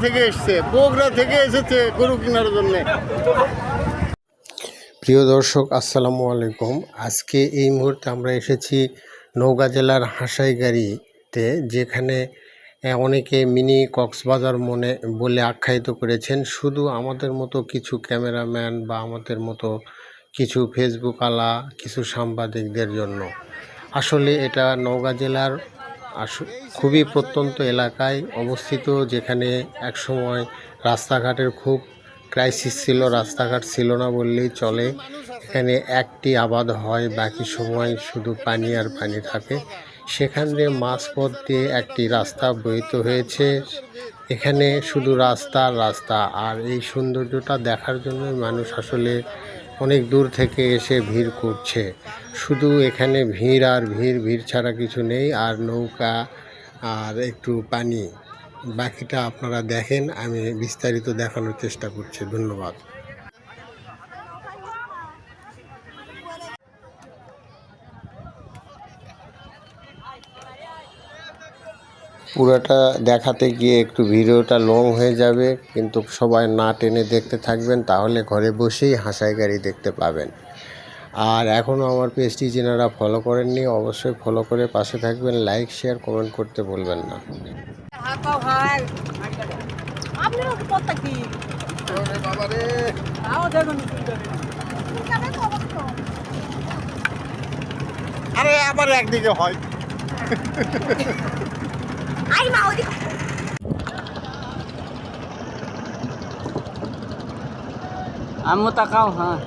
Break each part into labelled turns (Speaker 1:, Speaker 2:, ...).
Speaker 1: থেকে এসছে, বগুড়া থেকে এসেছে গরু কেনার জন্য। প্রিয় দর্শক, আসসালামু আলাইকুম। আজকে এই মুহূর্তে আমরা এসেছি নওগাঁ জেলার হাসাইগাড়িতে, যেখানে অনেকে মিনি কক্সবাজার বলে আখ্যায়িত করেছেন। শুধু আমাদের মতো কিছু ক্যামেরাম্যান বা আমাদের মতো কিছু ফেসবুক আলা, কিছু সাংবাদিকদের জন্য। আসলে এটা নওগাঁ জেলার খুবই প্রত্যন্ত এলাকায় অবস্থিত, যেখানে একসময় রাস্তাঘাটের খুব ক্রাইসিস ছিল, রাস্তাঘাট ছিল না বললেই চলে। এখানে একটি আবাদ হয়, বাকি সময় শুধু পানি আর পানি থাকে। সেখান দিয়ে মাঝপথ দিয়ে একটি রাস্তা বহিত হয়েছে। এখানে শুধু রাস্তা আর রাস্তা, আর এই সৌন্দর্যটা দেখার জন্য মানুষ আসলে অনেক দূর থেকে এসে ভিড় করছে। শুধু এখানে ভিড় আর ভিড়, ভিড় ছাড়া কিছু নেই। আর নৌকা আর একটু পানি, বাকিটা আপনারা দেখেন, আমি বিস্তারিত দেখানোর চেষ্টা করছি। ধন্যবাদ। পুরোটা দেখাতে গিয়ে একটু ভিডিওটা লং হয়ে যাবে, কিন্তু সবাই না টেনে দেখতে থাকবেন, তাহলে ঘরে বসেই হাসাইগাড়ি দেখতে পাবেন। আর এখনও আমার পেজটি যেনারা ফলো করেননি, অবশ্যই ফলো করে পাশে থাকবেন। লাইক, শেয়ার, কমেন্ট করতে বলবেন না। আরে আবার একদিকে হয়।
Speaker 2: আমি তাকাও। হ্যাঁ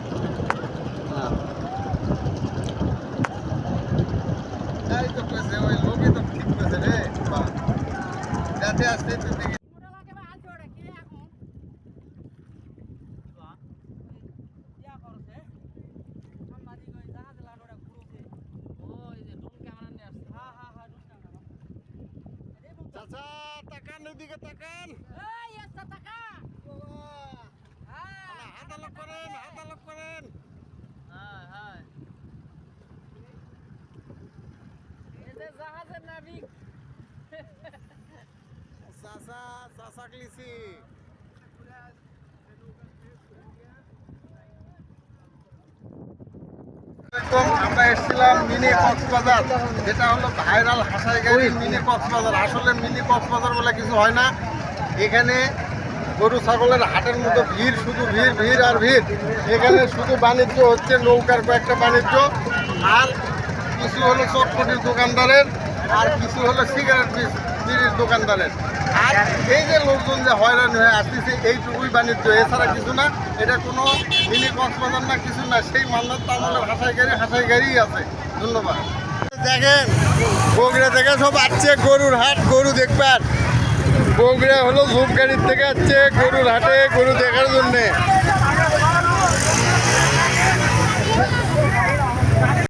Speaker 1: চাচা তাকান, এদিকে তাকান। হাত আলাপ করেন, হাত আলাপ করেন।
Speaker 2: জাহাজের নাবিক
Speaker 1: চাচা, চাচা লিছি। আমরা এসেছিলাম মিনি কক্সবাজার, যেটা হলো ভাইরাল হাসাইগাড়ি মিনি কক্সবাজার। আসলে মিনি কক্সবাজার বলে কিছু হয় না। এখানে গরু ছাগলের হাটের মতো ভিড়, শুধু ভিড়, ভিড় আর ভিড়। এখানে শুধু বাণিজ্য হচ্ছে, নৌকার কয়েকটা বাণিজ্য, আর কিছু হলো চটপটির দোকানদারের, আর কিছু হলো সিগারেট বিড়ির দোকানদারের। আর এই যে লোকজন যে হয়রান হয়ে আসতেছে, এইটুকুই বাণিজ্য, এছাড়া কিছু না। এটা কোনো মিনি কক্সবাজার না, কিছু না। সেই মান্নার তামলের হাসাইগাড়ি আছে। ধন্যবাদ। দেখেন, বগুড়া থেকে সব আসছে গরুর হাট, গরু দেখবার। বগুড়া হলো ঝুপগাড়ির থেকে আসছে গরুর হাটে গরু দেখার জন্যে।